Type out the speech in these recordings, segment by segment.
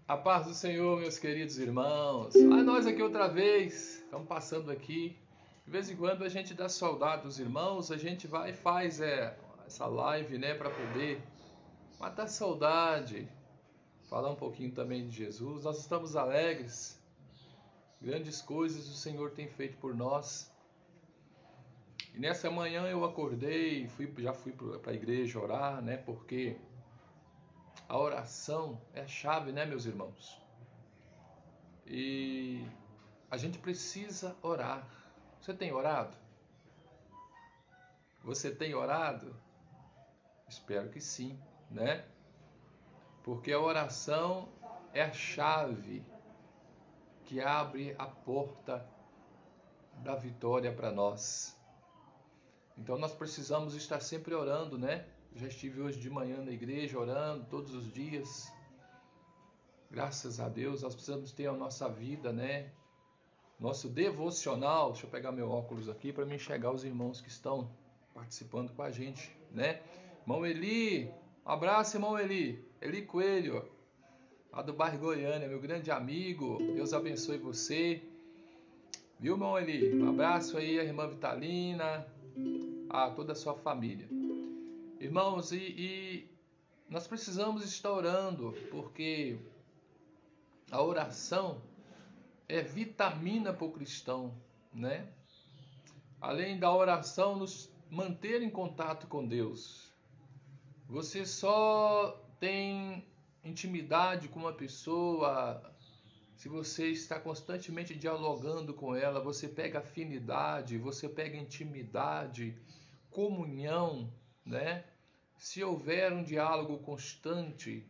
A paz do Senhor, meus queridos irmãos. Nós aqui outra vez, estamos passando aqui. De vez em quando a gente dá saudade dos irmãos, a gente vai e faz essa live, né, para poder matar a saudade, falar um pouquinho também de Jesus. Nós estamos alegres, grandes coisas o Senhor tem feito por nós. E nessa manhã eu acordei, já fui para a igreja orar, né, porque a oração é a chave, né, meus irmãos? E a gente precisa orar. Você tem orado? Você tem orado? Espero que sim, né? Porque a oração é a chave que abre a porta da vitória para nós. Então nós precisamos estar sempre orando, né? Eu já estive hoje de manhã na igreja orando todos os dias. Graças a Deus, nós precisamos ter a nossa vida, né? Nosso devocional. Deixa eu pegar meu óculos aqui para me enxergar os irmãos que estão participando com a gente, né? Irmão Eli, um abraço, irmão Eli. Eli Coelho, lá do bairro Goiânia, meu grande amigo. Deus abençoe você. Viu, irmão Eli? Um abraço aí, a irmã Vitalina, a toda a sua família. Irmãos, e nós precisamos estar orando, porque a oração é vitamina para o cristão, né? Além da oração nos manter em contato com Deus. Você só tem intimidade com uma pessoa se você está constantemente dialogando com ela. Você pega afinidade, você pega intimidade, comunhão, né? Se houver um diálogo constante.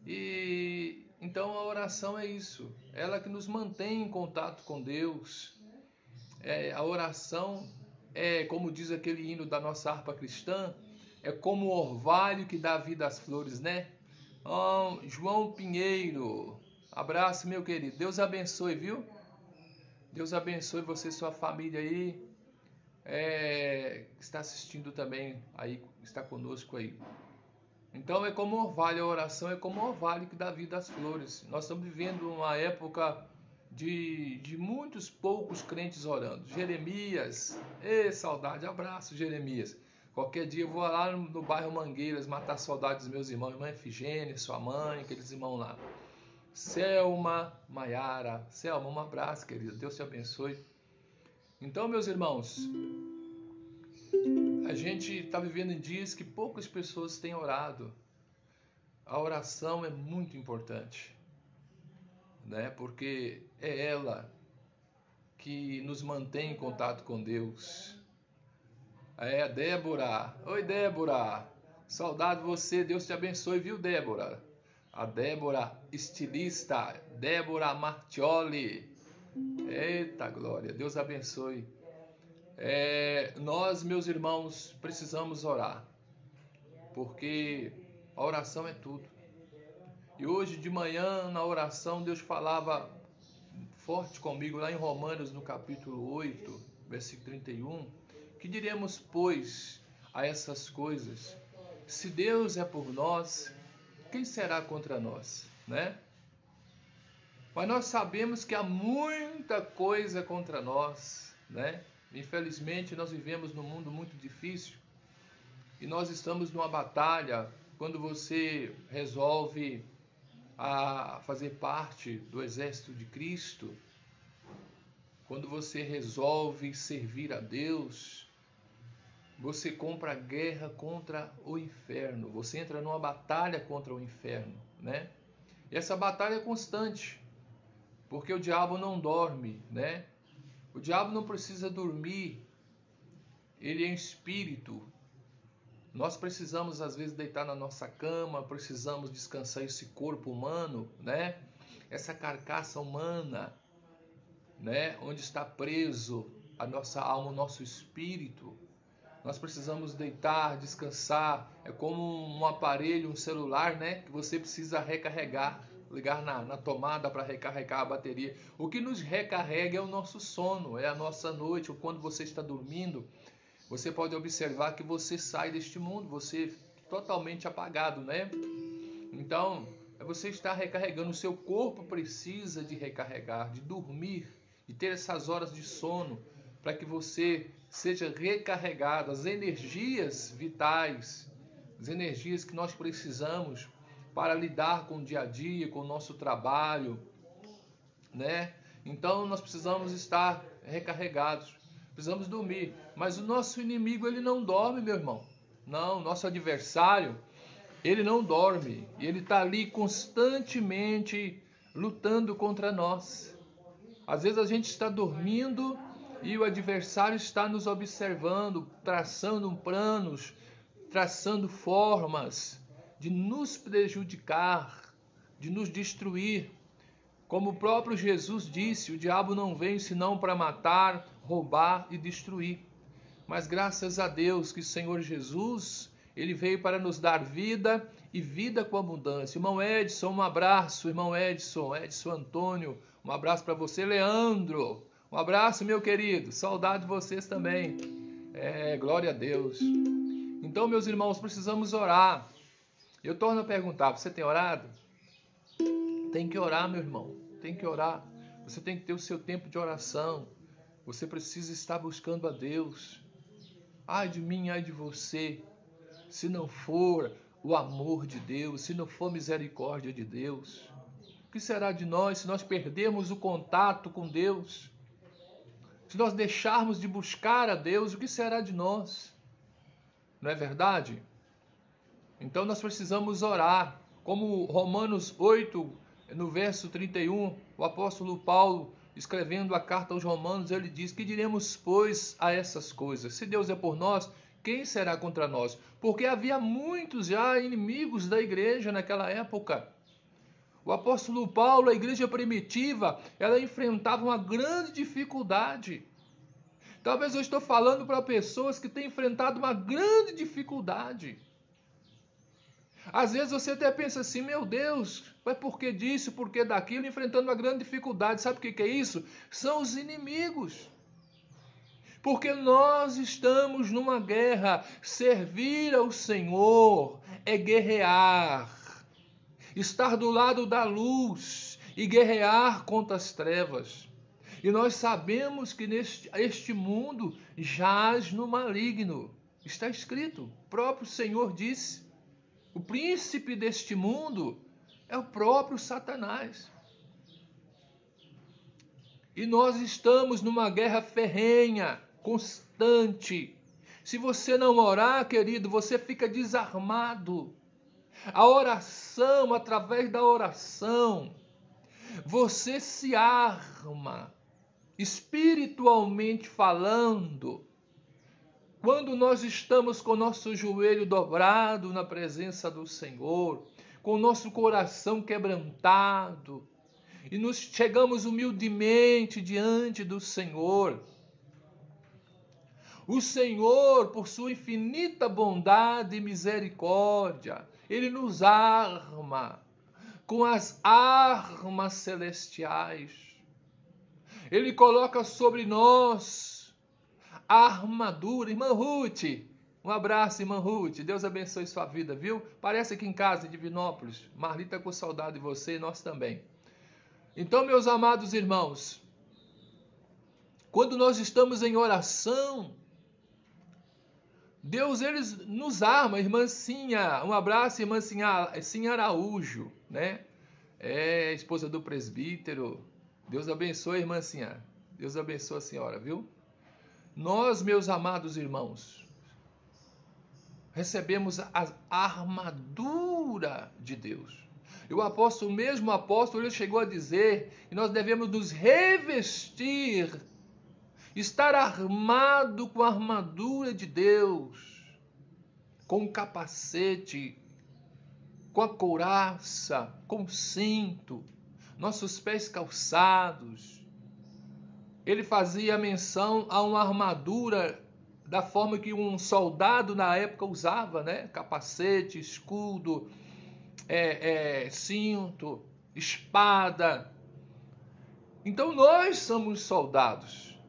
E então a oração é isso, ela que nos mantém em contato com Deus. A oração é, como diz aquele hino da nossa harpa cristã, é como o orvalho que dá vida às flores, né? João Pinheiro, abraço, meu querido. Deus abençoe, viu? Deus abençoe você e sua família aí, que está assistindo também aí, está conosco aí. Então é como orvalho, a oração é como orvalho que dá vida às flores. Nós estamos vivendo uma época de muitos poucos crentes orando. Jeremias, saudade, abraço Jeremias. Qualquer dia eu vou lá no bairro Mangueiras matar saudade dos meus irmãos, irmã Efigênia, sua mãe, aqueles irmãos lá. Selma, Maiara, Selma, um abraço, querida, Deus te abençoe. Então, meus irmãos, a gente está vivendo em dias que poucas pessoas têm orado. A oração é muito importante, né? Porque é ela que nos mantém em contato com Deus. A Débora. Oi, Débora. Saudade de você. Deus te abençoe, viu, Débora? A Débora, estilista. Débora Martioli. Eita glória. Deus abençoe. Nós, meus irmãos, precisamos orar. Porque a oração é tudo. E hoje de manhã, na oração, Deus falava forte comigo lá em Romanos, no capítulo 8, versículo 31. Que diremos, pois, a essas coisas? Se Deus é por nós, quem será contra nós, né? Mas nós sabemos que há muita coisa contra nós, né? Infelizmente, nós vivemos num mundo muito difícil e nós estamos numa batalha. Quando você resolve fazer parte do exército de Cristo, quando você resolve servir a Deus, você compra a guerra contra o inferno. Você entra numa batalha contra o inferno, né? E essa batalha é constante, porque o diabo não dorme, né? O diabo não precisa dormir. Ele é espírito. Nós precisamos, às vezes, deitar na nossa cama, precisamos descansar esse corpo humano, né? Essa carcaça humana, né? Onde está preso a nossa alma, o nosso espírito. Nós precisamos deitar, descansar. É como um aparelho, um celular, né? Que você precisa recarregar, ligar na tomada para recarregar a bateria. O que nos recarrega é o nosso sono, é a nossa noite, ou quando você está dormindo. Você pode observar que você sai deste mundo, você totalmente apagado, né? Então, é você estar recarregando. O seu corpo precisa de recarregar, de dormir, de ter essas horas de sono, para que você seja recarregado. As energias vitais, as energias que nós precisamos para lidar com o dia a dia, com o nosso trabalho, né? Então nós precisamos estar recarregados, precisamos dormir. Mas o nosso inimigo, ele não dorme, meu irmão. Não, nosso adversário, ele não dorme. E ele está ali constantemente lutando contra nós. Às vezes a gente está dormindo e o adversário está nos observando, traçando planos, traçando formas de nos prejudicar, de nos destruir. Como o próprio Jesus disse, o diabo não vem senão para matar, roubar e destruir. Mas graças a Deus que o Senhor Jesus, ele veio para nos dar vida e vida com abundância. Irmão Edson, um abraço. Irmão Edson Antônio, um abraço para você. Leandro, um abraço, meu querido. Saudade de vocês também. Glória a Deus. Então, meus irmãos, precisamos orar. Eu torno a perguntar, você tem orado? Tem que orar, meu irmão. Tem que orar. Você tem que ter o seu tempo de oração. Você precisa estar buscando a Deus. Ai de mim, ai de você, se não for o amor de Deus, se não for misericórdia de Deus. O que será de nós se nós perdermos o contato com Deus? Se nós deixarmos de buscar a Deus, o que será de nós? Não é verdade? Então nós precisamos orar. Como Romanos 8, no verso 31, o apóstolo Paulo, escrevendo a carta aos Romanos, ele diz: que diremos, pois, a essas coisas? Se Deus é por nós, quem será contra nós? Porque havia muitos já inimigos da igreja naquela época. O apóstolo Paulo, a igreja primitiva, ela enfrentava uma grande dificuldade. Talvez eu estou falando para pessoas que têm enfrentado uma grande dificuldade. Às vezes você até pensa assim, meu Deus, mas por que disso, por que daquilo, enfrentando uma grande dificuldade. Sabe o que é isso? São os inimigos. Porque nós estamos numa guerra. Servir ao Senhor é guerrear. Estar do lado da luz e guerrear contra as trevas. E nós sabemos que este mundo jaz no maligno. Está escrito, o próprio Senhor disse. O príncipe deste mundo é o próprio Satanás. E nós estamos numa guerra ferrenha, constante. Se você não orar, querido, você fica desarmado. A oração, através da oração, você se arma, espiritualmente falando. Quando nós estamos com o nosso joelho dobrado na presença do Senhor, com o nosso coração quebrantado, e nos chegamos humildemente diante do Senhor, o Senhor, por sua infinita bondade e misericórdia, Ele nos arma com as armas celestiais. Ele coloca sobre nós a armadura. Irmã Ruth, um abraço, irmã Ruth. Deus abençoe sua vida, viu? Parece aqui em casa, em Divinópolis. Marli está com saudade de você e nós também. Então, meus amados irmãos, quando nós estamos em oração, Deus, Ele nos arma. Irmã Cinha, um abraço, irmã Cinha Araújo, né? É esposa do presbítero. Deus abençoe, irmã Cinha. Deus abençoe a senhora, viu? Nós, meus amados irmãos, recebemos a armadura de Deus. E o mesmo apóstolo, ele chegou a dizer que nós devemos nos revestir, estar armado com a armadura de Deus, com o capacete, com a couraça, com o cinto, nossos pés calçados. Ele fazia menção a uma armadura da forma que um soldado na época usava, né? Capacete, escudo, cinto, espada. Então nós somos soldados.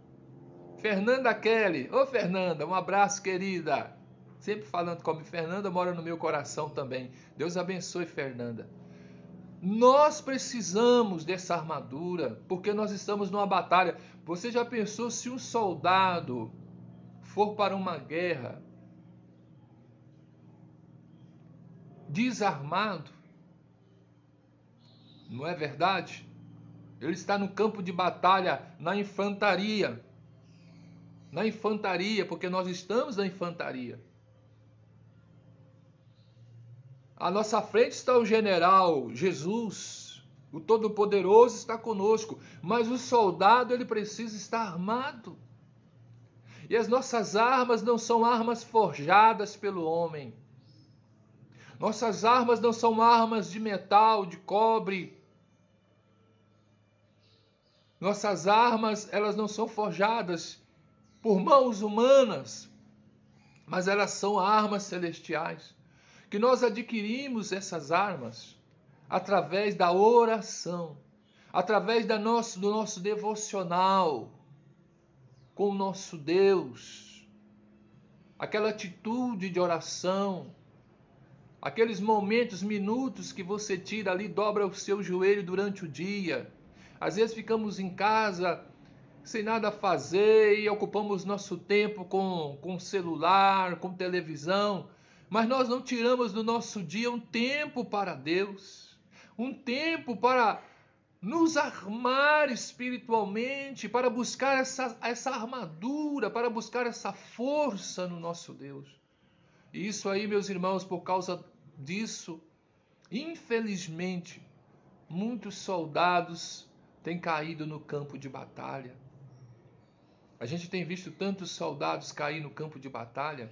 Fernanda Kelly, ô Fernanda, um abraço, querida. Sempre falando comigo, Fernanda mora no meu coração também. Deus abençoe, Fernanda. Nós precisamos dessa armadura, porque nós estamos numa batalha. Você já pensou se um soldado for para uma guerra desarmado? Não é verdade? Ele está no campo de batalha, na infantaria. Na infantaria, porque nós estamos na infantaria. À nossa frente está o general Jesus, o Todo-Poderoso está conosco, mas o soldado ele precisa estar armado. E as nossas armas não são armas forjadas pelo homem. Nossas armas não são armas de metal, de cobre. Nossas armas, elas não são forjadas por mãos humanas, mas elas são armas celestiais. Que nós adquirimos essas armas através da oração, através do nosso devocional com o nosso Deus, aquela atitude de oração, aqueles momentos, minutos que você tira ali, dobra o seu joelho durante o dia. Às vezes ficamos em casa sem nada a fazer e ocupamos nosso tempo com celular, com televisão, mas nós não tiramos do nosso dia um tempo para Deus, um tempo para nos armar espiritualmente, para buscar essa armadura, para buscar essa força no nosso Deus. E isso aí, meus irmãos, por causa disso, infelizmente, muitos soldados têm caído no campo de batalha. A gente tem visto tantos soldados cair no campo de batalha.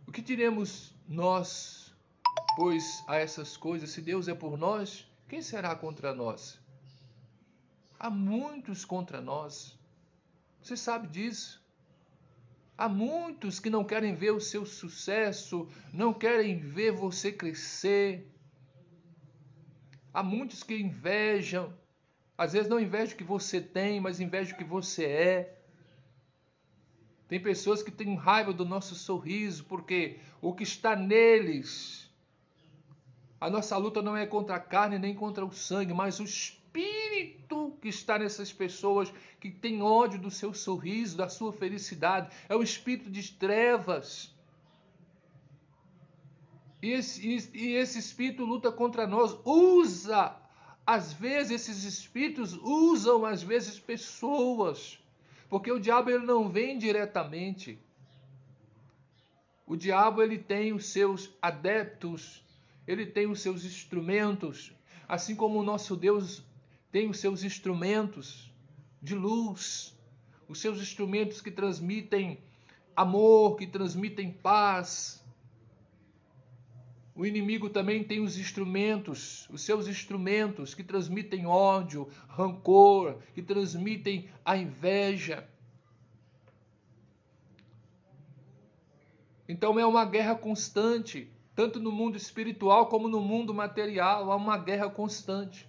O que diremos nós, pois, a essas coisas? Se Deus é por nós, quem será contra nós? Há muitos contra nós. Você sabe disso. Há muitos que não querem ver o seu sucesso, não querem ver você crescer. Há muitos que invejam. Às vezes não invejam o que você tem, mas invejam o que você é. Tem pessoas que têm raiva do nosso sorriso, porque o que está neles, a nossa luta não é contra a carne nem contra o sangue, mas o espírito que está nessas pessoas que tem ódio do seu sorriso, da sua felicidade, é o espírito de trevas. E esse espírito luta contra nós, às vezes esses espíritos usam às vezes pessoas, porque o diabo ele não vem diretamente. O diabo ele tem os seus adeptos, ele tem os seus instrumentos, assim como o nosso Deus tem os seus instrumentos de luz, os seus instrumentos que transmitem amor, que transmitem paz. O inimigo também tem os seus instrumentos que transmitem ódio, rancor, que transmitem a inveja. Então é uma guerra constante, tanto no mundo espiritual como no mundo material, há uma guerra constante.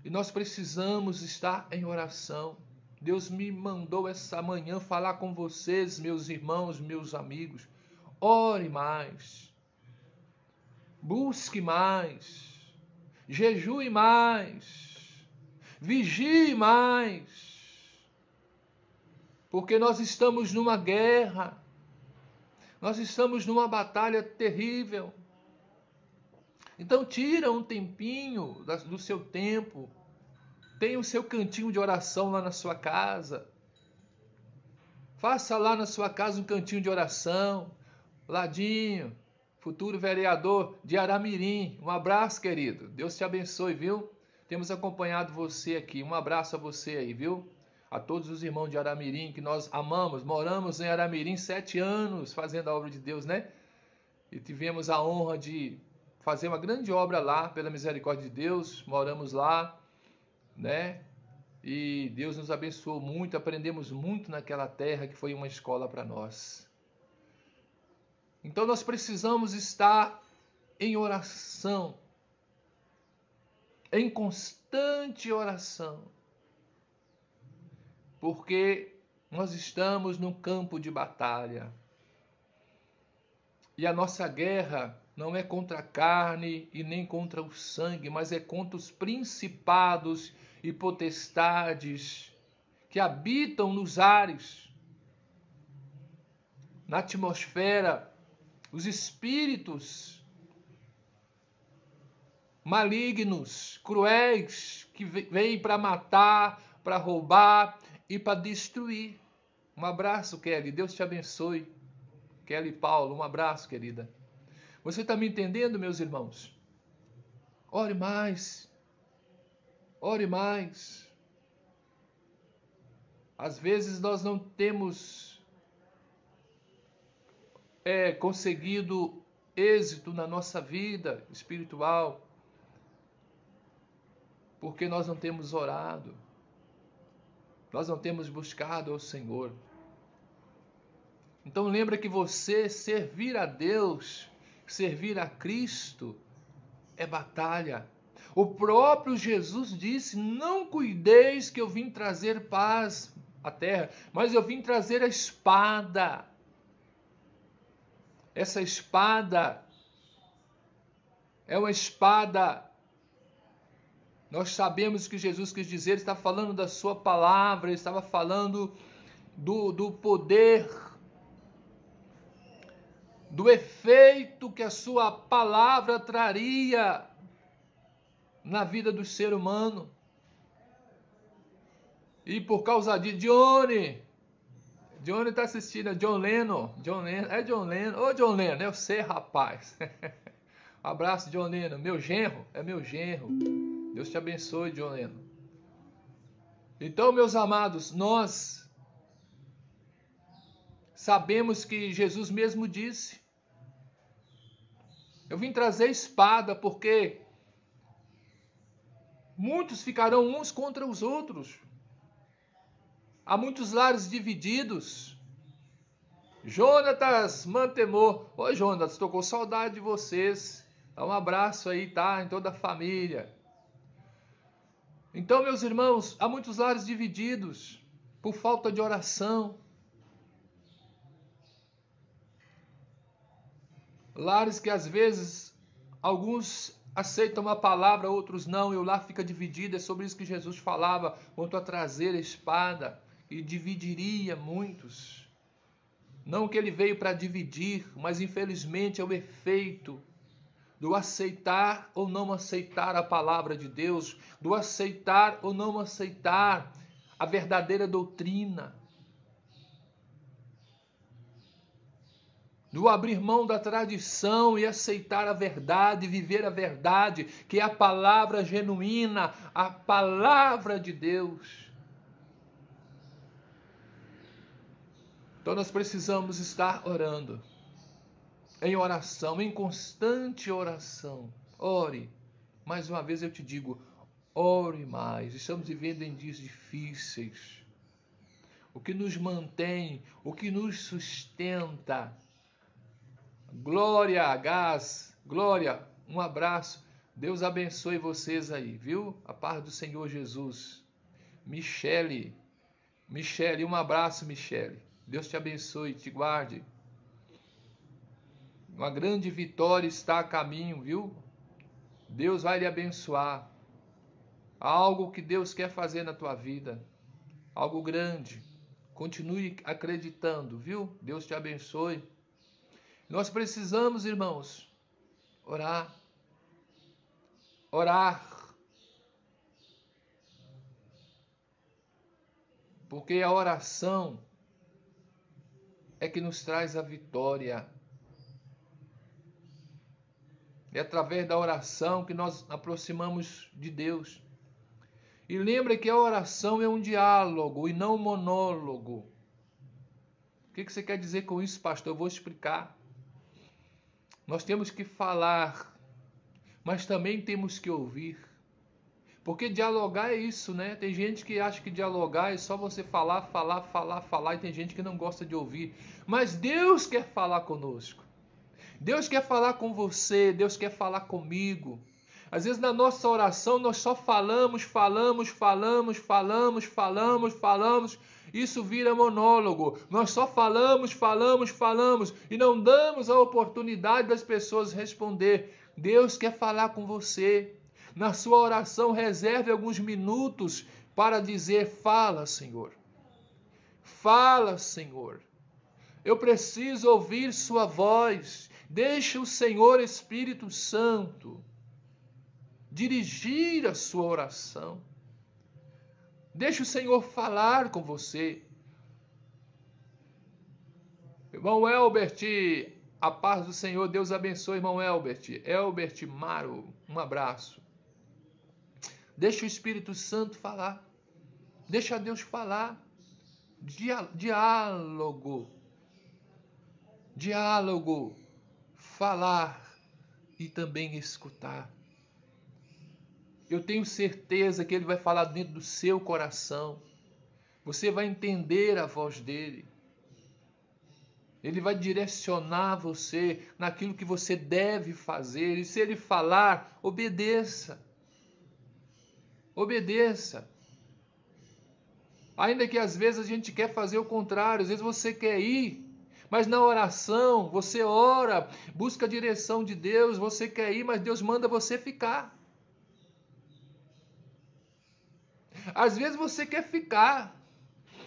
E nós precisamos estar em oração. Deus me mandou essa manhã falar com vocês, meus irmãos, meus amigos. Ore mais, busque mais, jejue mais, vigie mais, porque nós estamos numa guerra, nós estamos numa batalha terrível. Então tira um tempinho do seu tempo, tenha o seu cantinho de oração lá na sua casa, faça lá na sua casa um cantinho de oração. Ladinho, futuro vereador de Aramirim, um abraço, querido. Deus te abençoe, viu? Temos acompanhado você aqui. Um abraço a você aí, viu? A todos os irmãos de Aramirim que nós amamos. Moramos em Aramirim 7 anos fazendo a obra de Deus, né? E tivemos a honra de fazer uma grande obra lá, pela misericórdia de Deus. Moramos lá, né? E Deus nos abençoou muito, aprendemos muito naquela terra que foi uma escola para nós. Então nós precisamos estar em oração, em constante oração, porque nós estamos num campo de batalha. E a nossa guerra não é contra a carne e nem contra o sangue, mas é contra os principados e potestades que habitam nos ares, na atmosfera, os espíritos malignos, cruéis, que vêm para matar, para roubar e para destruir. Um abraço, Kelly. Deus te abençoe. Kelly Paulo, um abraço, querida. Você está me entendendo, meus irmãos? Ore mais. Ore mais. Às vezes nós não temos conseguido êxito na nossa vida espiritual porque nós não temos orado. Nós não temos buscado ao Senhor. Então lembra que você servir a Deus, servir a Cristo, é batalha. O próprio Jesus disse: não cuideis que eu vim trazer paz à terra, mas eu vim trazer a espada. Essa espada é uma espada. Nós sabemos que Jesus quis dizer, ele está falando da sua palavra, ele estava falando do poder, do efeito que a sua palavra traria na vida do ser humano. E por causa de Johnny está assistindo, é John Lennon, é John Lennon, ô John Lennon, eu sei, rapaz. Um abraço, John Lennon, meu genro, é meu genro. Deus te abençoe, John Lennon. Então, meus amados, nós sabemos que Jesus mesmo disse: eu vim trazer espada, porque muitos ficarão uns contra os outros. Há muitos lares divididos. Jonatas Mantemor. Oi, Jonatas, estou com saudade de vocês. Dá um abraço aí, tá? Em toda a família. Então, meus irmãos, há muitos lares divididos por falta de oração. Lares que às vezes alguns aceitam a palavra, outros não, e o lar fica dividido. É sobre isso que Jesus falava, quanto a trazer a espada, e dividiria muitos. Não que ele veio para dividir, mas infelizmente é o efeito do aceitar ou não aceitar a palavra de Deus, do aceitar ou não aceitar a verdadeira doutrina, do abrir mão da tradição e aceitar a verdade, viver a verdade, que é a palavra genuína, a palavra de Deus. Então nós precisamos estar orando, em oração, em constante oração. Ore. Mais uma vez eu te digo, ore mais. Estamos vivendo em dias difíceis. O que nos mantém, o que nos sustenta. Glória, Gás, Glória, um abraço. Deus abençoe vocês aí, viu? A paz do Senhor Jesus. Michele, um abraço, Michele. Deus te abençoe, te guarde. Uma grande vitória está a caminho, viu? Deus vai lhe abençoar. Algo que Deus quer fazer na tua vida. Algo grande. Continue acreditando, viu? Deus te abençoe. Nós precisamos, irmãos, orar. Orar. Porque a oração é que nos traz a vitória. É através da oração que nós aproximamos de Deus. E lembre que a oração é um diálogo e não um monólogo. O que você quer dizer com isso, pastor? Eu vou explicar. Nós temos que falar, mas também temos que ouvir. Porque dialogar é isso, né? Tem gente que acha que dialogar é só você falar, e tem gente que não gosta de ouvir. Mas Deus quer falar conosco. Deus quer falar com você, Deus quer falar comigo. Às vezes na nossa oração nós só falamos Isso vira monólogo. Nós só falamos, falamos, falamos e não damos a oportunidade das pessoas responder. Deus quer falar com você. Na sua oração, reserve alguns minutos para dizer: fala, Senhor. Fala, Senhor. Eu preciso ouvir sua voz. Deixe o Senhor Espírito Santo dirigir a sua oração. Deixe o Senhor falar com você. Irmão Elbert, a paz do Senhor, Deus abençoe, irmão Elbert. Elbert Maro, um abraço. Deixe o Espírito Santo falar. Deixa Deus falar. Diálogo. Diálogo. Falar e também escutar. Eu tenho certeza que Ele vai falar dentro do seu coração. Você vai entender a voz dEle. Ele vai direcionar você naquilo que você deve fazer. E se Ele falar, obedeça. Obedeça. Ainda que às vezes a gente quer fazer o contrário. Às vezes você quer ir, mas na oração você ora, busca a direção de Deus. Você quer ir, mas Deus manda você ficar. Às vezes você quer ficar,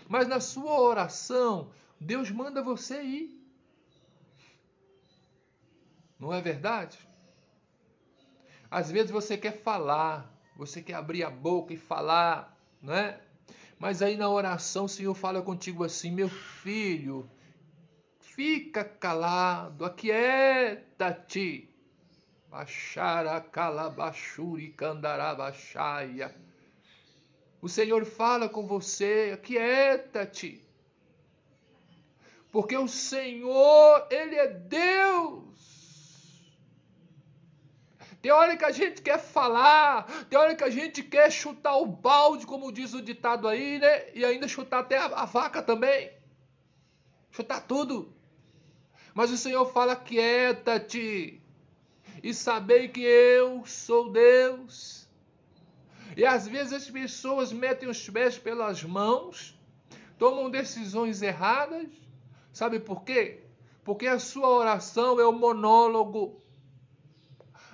mas na sua oração, Deus manda você ir. Não é verdade? Às vezes você quer falar, você quer abrir a boca e falar, não é? Mas aí na oração o Senhor fala contigo assim: meu filho, fica calado, aquieta-te. Baixara calabachuri candarabaxaia. O Senhor fala com você: aquieta-te. Porque o Senhor, Ele é Deus. Tem hora que a gente quer falar, tem hora que a gente quer chutar o balde, como diz o ditado aí, né? E ainda chutar até a vaca também. Chutar tudo. Mas o Senhor fala: aquieta-te e sabei que eu sou Deus. E às vezes as pessoas metem os pés pelas mãos, tomam decisões erradas. Sabe por quê? Porque a sua oração é um monólogo.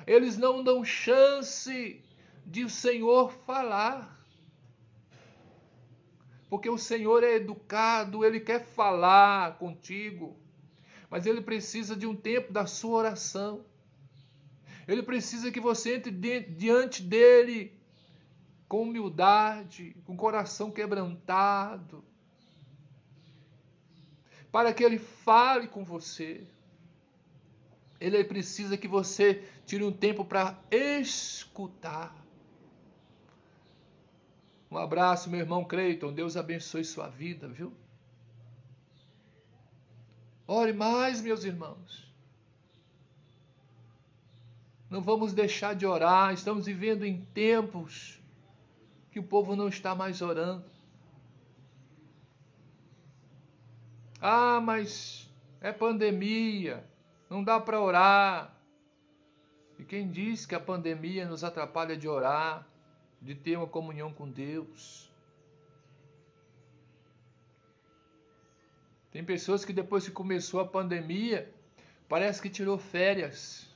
Eles não dão chance de o Senhor falar. Porque o Senhor é educado, Ele quer falar contigo. Mas Ele precisa de um tempo da sua oração. Ele precisa que você entre diante dEle com humildade, com coração quebrantado, para que Ele fale com você. Ele precisa que você tire um tempo para escutar. Um abraço, meu irmão Cleiton. Deus abençoe sua vida, viu? Ore mais, meus irmãos. Não vamos deixar de orar. Estamos vivendo em tempos que o povo não está mais orando. Ah, mas é pandemia. Não dá para orar. E quem diz que a pandemia nos atrapalha de orar, de ter uma comunhão com Deus? Tem pessoas que depois que começou a pandemia, parece que tirou férias.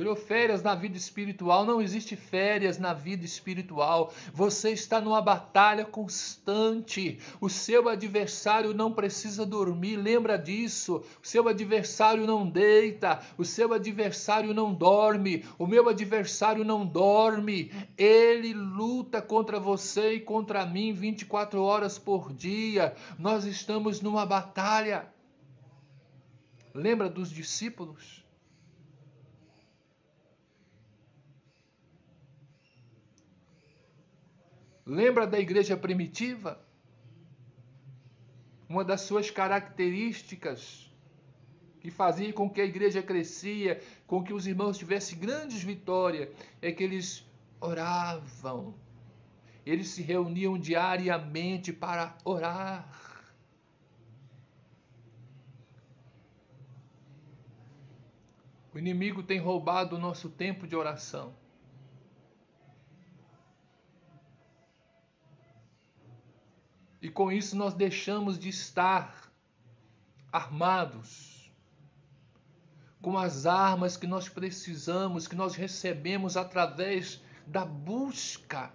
Tirou férias na vida espiritual. Não existe férias na vida espiritual. Você está numa batalha constante. O seu adversário não precisa dormir. Lembra disso. O seu adversário não deita. O seu adversário não dorme. O meu adversário não dorme. Ele luta contra você e contra mim 24 horas por dia. Nós estamos numa batalha. Lembra dos discípulos? Lembra da igreja primitiva? Uma das suas características que fazia com que a igreja crescia, com que os irmãos tivessem grandes vitórias, é que eles oravam. Eles se reuniam diariamente para orar. O inimigo tem roubado o nosso tempo de oração. E com isso nós deixamos de estar armados com as armas que nós precisamos, que nós recebemos através da busca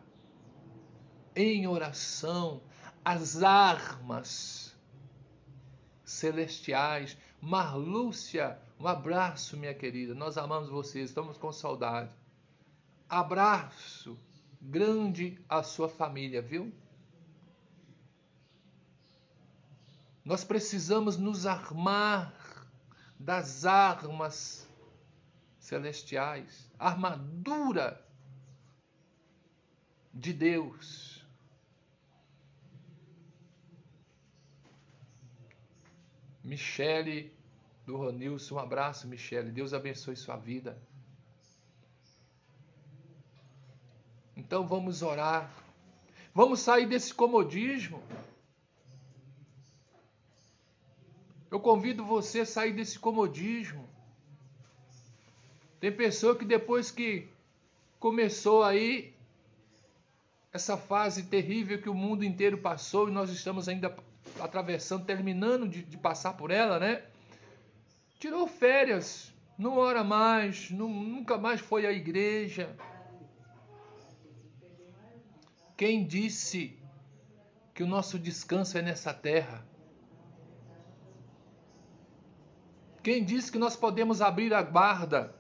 em oração, as armas celestiais. Marlúcia, um abraço, minha querida. Nós amamos vocês, estamos com saudade. Abraço grande à sua família, viu? Nós precisamos nos armar das armas celestiais, armadura de Deus. Michele do Ronilson, um abraço, Michele. Deus abençoe sua vida. Então vamos orar. Vamos sair desse comodismo. Eu convido você a sair desse comodismo. Tem pessoa que depois que começou aí essa fase terrível que o mundo inteiro passou e nós estamos ainda atravessando, terminando de passar por ela, né? Tirou férias, não ora mais, nunca mais foi à igreja. Quem disse que o nosso descanso é nessa terra? Quem disse que nós podemos abrir a guarda?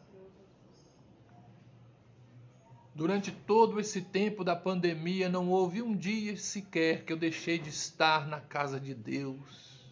Durante todo esse tempo da pandemia, não houve um dia sequer que eu deixei de estar na casa de Deus.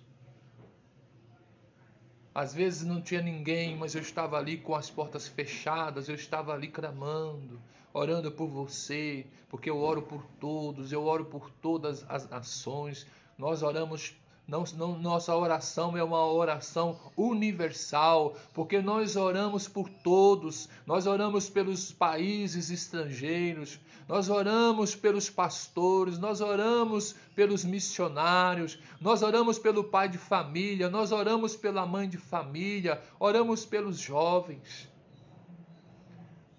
Às vezes não tinha ninguém, mas eu estava ali com as portas fechadas, eu estava ali clamando, orando por você, porque eu oro por todos, eu oro por todas as nações. Nós oramos, nossa oração é uma oração universal, porque nós oramos por todos, nós oramos pelos países estrangeiros, nós oramos pelos pastores, nós oramos pelos missionários, nós oramos pelo pai de família, nós oramos pela mãe de família, oramos pelos jovens.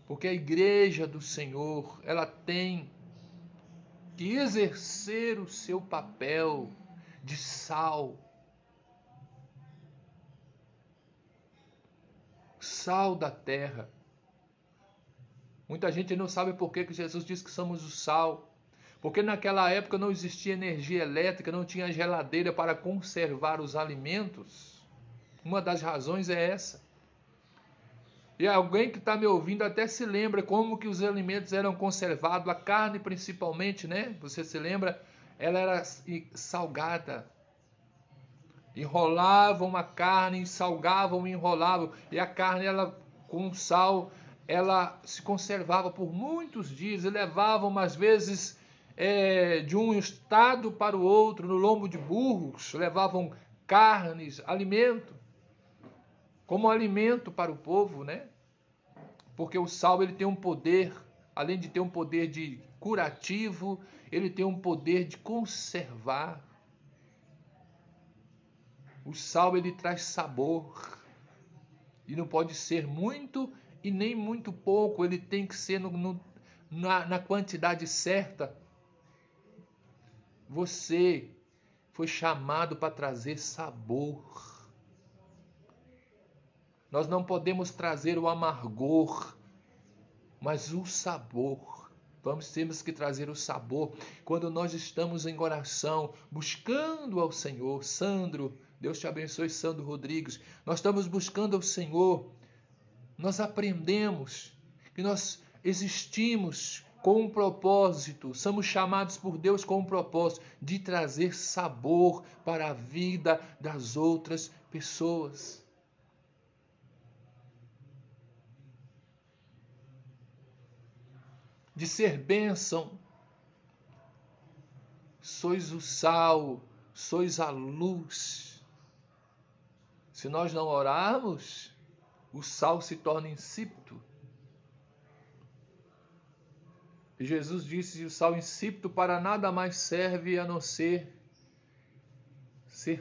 Porque a igreja do Senhor, ela tem que exercer o seu papel de sal. Sal da terra. Muita gente não sabe por que Jesus diz que somos o sal. Porque naquela época não existia energia elétrica, não tinha geladeira para conservar os alimentos. Uma das razões é essa. E alguém que está me ouvindo até se lembra como que os alimentos eram conservados, a carne principalmente, né? Você se lembra? Ela era salgada. Enrolavam a carne, salgavam e enrolavam. E a carne, ela com sal, ela se conservava por muitos dias. E levavam, às vezes, de um estado para o outro, no lombo de burros. Levavam carnes, alimento. Como alimento para o povo, né? Porque o sal, ele tem um poder, além de ter um poder de curativo, ele tem um poder de conservar. O sal, ele traz sabor. E não pode ser muito e nem muito pouco. Ele tem que ser na quantidade certa. Você foi chamado para trazer sabor. Nós não podemos trazer o amargor, mas o sabor. Temos que trazer o sabor. Quando nós estamos em oração, buscando ao Senhor. Sandro, Deus te abençoe, Sandro Rodrigues. Nós estamos buscando ao Senhor. Nós aprendemos que nós existimos com um propósito. Somos chamados por Deus com um propósito de trazer sabor para a vida das outras pessoas. De ser bênção. Sois o sal, sois a luz. Se nós não orarmos, o sal se torna insípido. E Jesus disse que o sal insípido para nada mais serve a não ser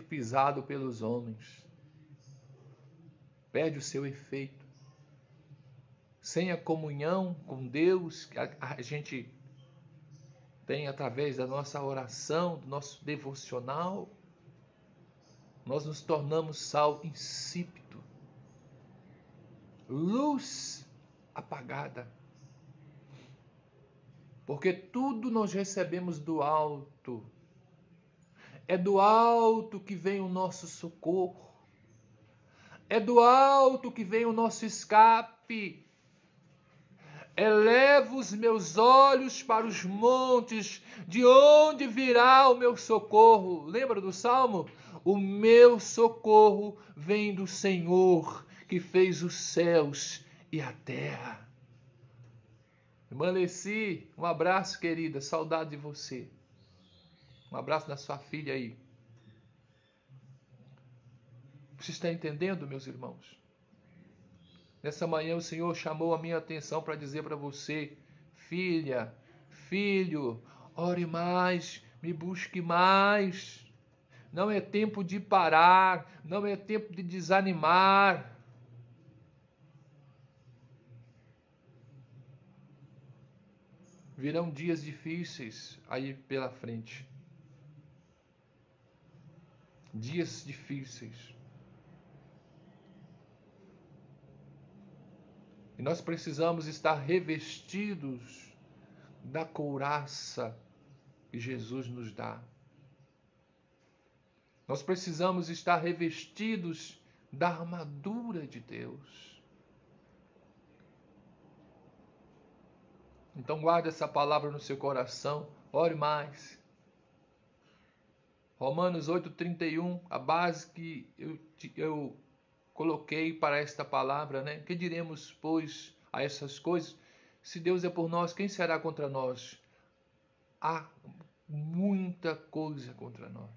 pisado pelos homens. Perde o seu efeito. Sem a comunhão com Deus, a gente tem através da nossa oração, do nosso devocional, nós nos tornamos sal insípido, luz apagada. Porque tudo nós recebemos do alto. É do alto que vem o nosso socorro. É do alto que vem o nosso escape. Elevo os meus olhos para os montes, de onde virá o meu socorro? Lembra do Salmo? O meu socorro vem do Senhor, que fez os céus e a terra. Irmã Leci, um abraço, querida, saudade de você. Um abraço da sua filha aí. Você está entendendo, meus irmãos? Nessa manhã o Senhor chamou a minha atenção para dizer para você, filha, filho, ore mais, me busque mais. Não é tempo de parar, não é tempo de desanimar. Virão dias difíceis aí pela frente. Dias difíceis. E nós precisamos estar revestidos da couraça que Jesus nos dá. Nós precisamos estar revestidos da armadura de Deus. Então guarde essa palavra no seu coração, ore mais. Romanos 8,31, a base que eu coloquei para esta palavra, né? Que diremos, pois, a essas coisas? Se Deus é por nós, quem será contra nós? Há muita coisa contra nós.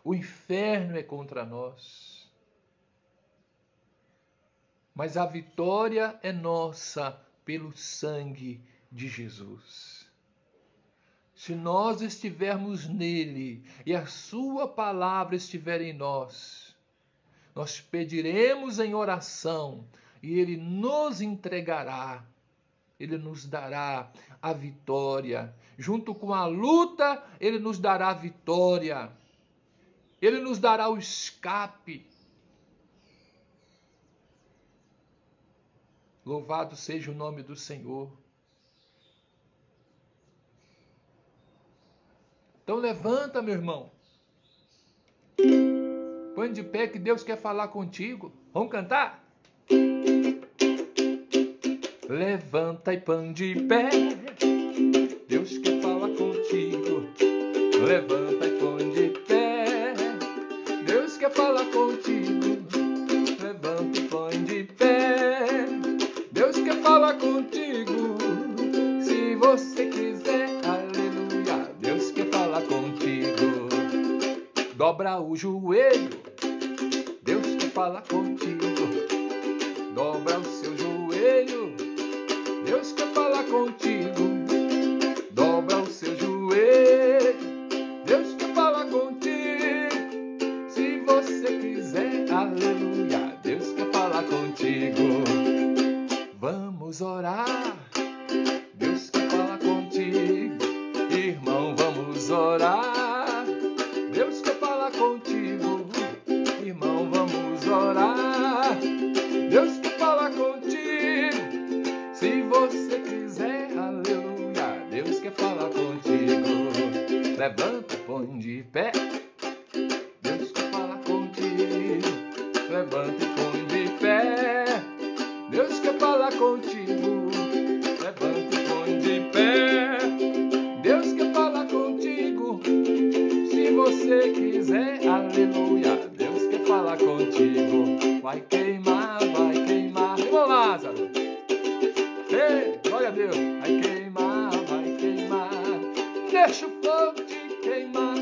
O inferno é contra nós. Mas a vitória é nossa pelo sangue de Jesus. Se nós estivermos nele e a sua palavra estiver em nós, nós pediremos em oração e ele nos entregará, ele nos dará a vitória. Junto com a luta, ele nos dará a vitória. Ele nos dará o escape. Louvado seja o nome do Senhor. Então levanta, meu irmão. Põe de pé que Deus quer falar contigo. Vamos cantar? Levanta e põe de pé. Deus quer falar contigo. Levanta e põe de pé. Deus quer falar contigo. Levanta e põe de pé. Deus quer falar contigo. Se você quiser, aleluia. Deus quer falar contigo. Dobra o joelho. Deus quer falar contigo. Dobra o seu joelho. Deus quer falar contigo. Dobra o seu joelho. Deus quer falar contigo. Se você quiser, aleluia. Deus quer falar contigo. Vamos orar. Deus quer falar contigo. Irmão, vamos orar. Deus quer falar contigo. Irmão, vamos orar. Deus quer falar contigo. Se você quiser, aleluia. Deus quer falar contigo. Levanta, põe de pé. Deus quer falar contigo. Levanta e põe de pé. Deus quer falar contigo. Levanta e põe de pé. Deus quer falar contigo. Se você quiser, aleluia. Deus quer falar contigo. Vai queimar, vai queimar. Irmão Lázaro. Ei, glória a Deus. Vai queimar, vai queimar. Deixa o fogo te queimar.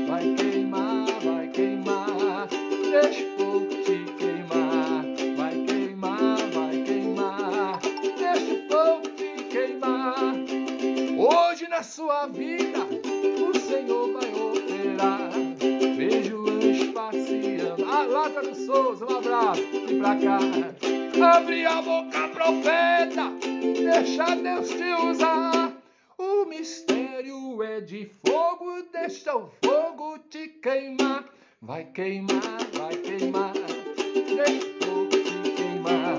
Vai queimar, vai queimar. Deixa o fogo te queimar. Vai queimar, vai queimar. Deixa o fogo te queimar. Hoje na sua vida o Senhor vai operar. Vejo anjos passeando. Lázaro Souza, um abraço. Vem pra cá. Abre a boca, profeta. Deixa Deus te usar. O mistério é de fogo, deixa o fogo te queimar. Vai queimar, vai queimar, deixa o fogo te queimar.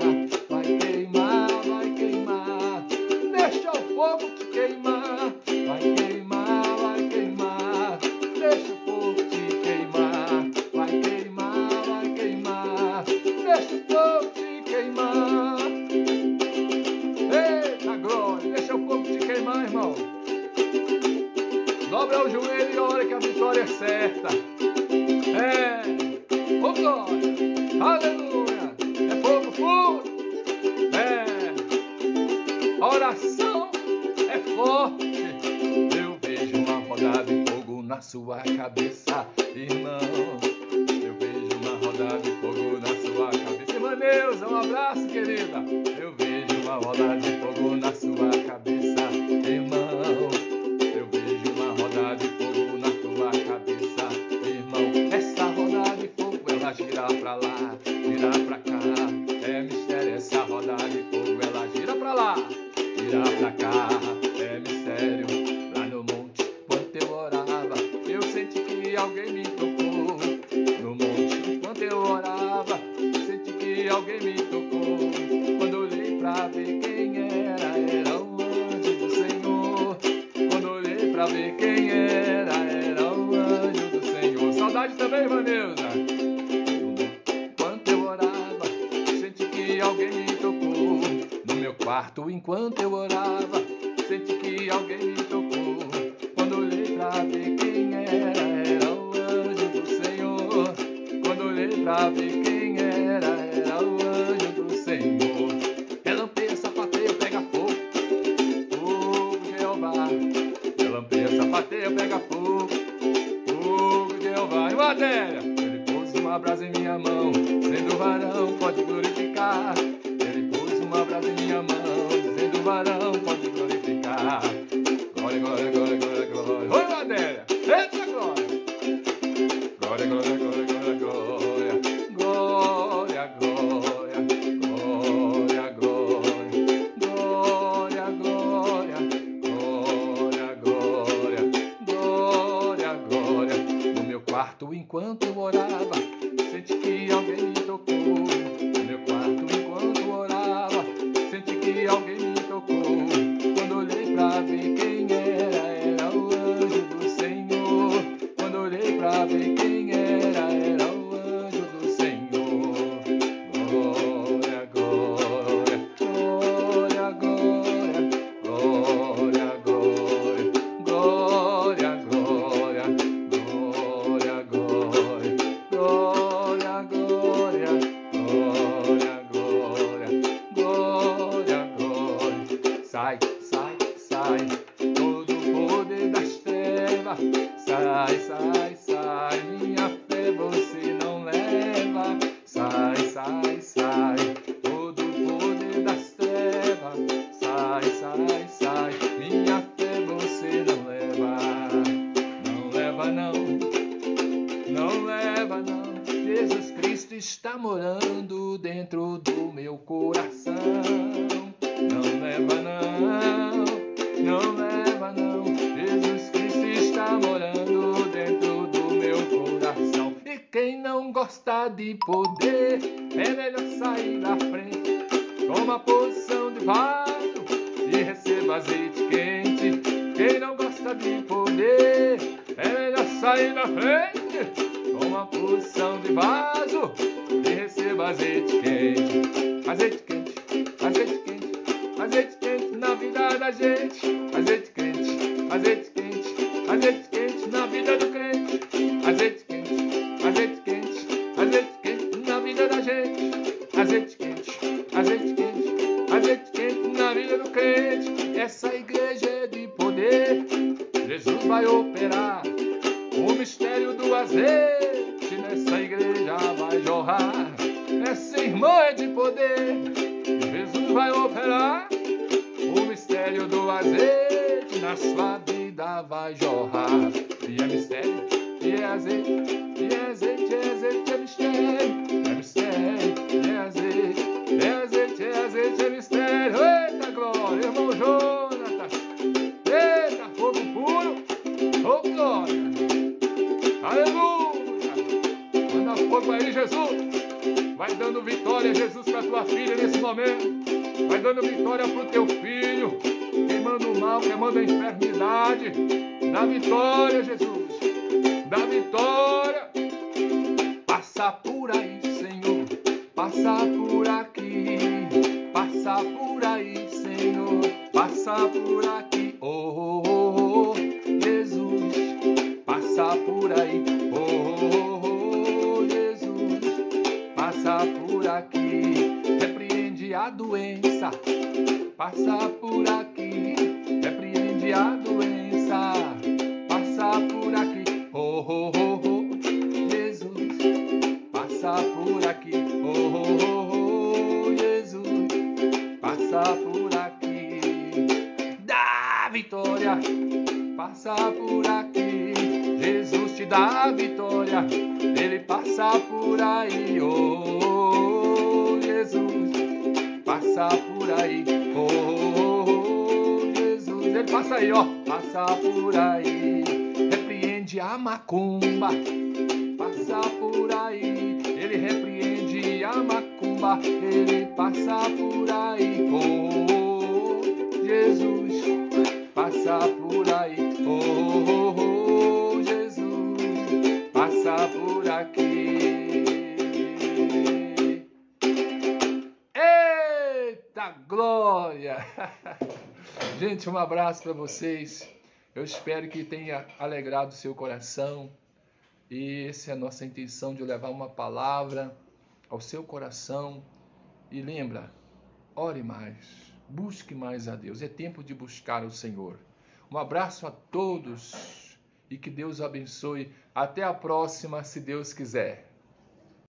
Vai queimar, vai queimar, deixa o fogo te queimar. Vai queimar, vai queimar, deixa o fogo te queimar. Vai queimar, vai queimar, deixa o fogo te queimar. Eita glória, deixa o fogo te queimar, irmão. Dobra o joelho e ora que a vitória é certa. Oh glória, aleluia, é fogo, fogo. A oração é forte. Eu vejo uma rodada de fogo na sua cabeça, irmão. Eu vejo uma rodada de fogo na sua cabeça. Irmã Neuza, um abraço, querida. Eu vejo uma rodada de fogo na sua cabeça, irmão. Eu vejo uma rodada de fogo na tua cabeça, irmão. Essa rodada de fogo, ela gira pra lá, gira pra cá. É mistério, essa rodada de fogo, ela gira pra lá, gira pra cá. É mistério. Lá no monte, enquanto eu orava, eu senti que alguém me tocou. No monte, enquanto eu orava, senti que alguém me tocou. Quando olhei pra ver quem era, era o anjo do Senhor. Quando olhei pra ver quem era o anjo do Senhor. Saudade também, irmã Neuza. Enquanto eu orava, senti que alguém me tocou. No meu quarto, enquanto eu orava, senti que alguém me tocou. Quando olhei pra ver quem era o anjo do Senhor. Quando olhei pra ver quem era o anjo do Senhor. Relampeia, sapateia, pega fogo, fogo de Jeová. Relampeia, sapateia, pega fogo, fogo de Jeová. E uma Adélia, ele pôs uma brasa em minha mão, dizendo varão, pode glorificar. Ele pôs uma brasa em minha mão, dizendo varão, pode glorificar. Glória, glória, glória, glória, glória. Oi, Adélia, eita glória. Glória, glória, glória, glória, glória. Glória, glória, glória, glória. Glória, glória, glória, glória. Glória, glória. No meu quarto, enquanto eu orava, senti que alguém me tocou. No meu quarto, enquanto orava, senti que alguém me tocou. Quando olhei pra ver quem era o anjo do Senhor. Quando olhei pra ver quem era o anjo do Senhor. Glória, glória, glória, glória, glória, glória, glória, glória, glória, glória, glória, glória, glória, glória, glória. Sai, sai, sai, todo o poder das trevas. Sai, sai, sai, minha fé você não leva. Sai, sai, sai, todo o poder das trevas. Sai, sai, sai, minha fé você não leva. Não leva não, não leva não. Jesus Cristo está morando dentro do meu coração. Não leva não, não leva não. Jesus Cristo está morando dentro do meu coração. E quem não gosta de poder, é melhor sair da frente. Toma posição de vaso e receba azeite quente. Quem não gosta de poder, é melhor sair da frente. Toma posição de vaso e receba azeite quente. Azeite quente, azeite quente, azeite quente na vida da gente. Azeite quente, azeite quente, azeite quente na vida do crente. Azeite quente, azeite quente, azeite quente na vida da gente. Azeite quente, azeite quente, azeite quente na vida do crente. Essa igreja é de poder. Jesus vai operar o mistério do azeite. Nessa igreja vai jorrar. Essa irmã é de poder. Jesus vai operar o mistério do azeite. Na sua vida vai jorrar. E é mistério, e é azeite, e é azeite, é azeite, é mistério. É mistério, e é azeite, é azeite, é azeite, é mistério. Eita glória, irmão Jonatas. vitória, Jesus, para a tua filha nesse momento. Vai dando vitória para o teu filho, queimando o mal, queimando a enfermidade. Dá vitória, Jesus. Dá vitória. Passa por aí, Senhor. Passa por aqui. Passa por aí, Senhor. Passa por aqui. Oh, oh, oh, Jesus. Passa por aí. Oh, oh, oh, Jesus. Passa por aqui. Repreende a doença. Passa por aqui. Repreende a doença. Passa por aqui. Oh, oh, oh, oh, Jesus. Passa por aqui. Oh, oh, oh, oh, Jesus. Passa por aqui. Dá vitória. Passa por aqui. Jesus te dá a vitória. Ele passa por aí. Oh, Jesus. Passa por aí. Oh, Jesus. Ele passa aí, ó. Passa por aí. Repreende a macumba. Passa por aí. Ele repreende a macumba. Ele passa por aí. Oh, Jesus. Passa por aí. Oh, Jesus. Passa por aqui. Eita glória! Gente, um abraço para vocês. Eu espero que tenha alegrado o seu coração. E essa é a nossa intenção, de levar uma palavra ao seu coração. E lembra, ore mais, busque mais a Deus. É tempo de buscar o Senhor. Um abraço a todos e que Deus abençoe. Até a próxima, se Deus quiser.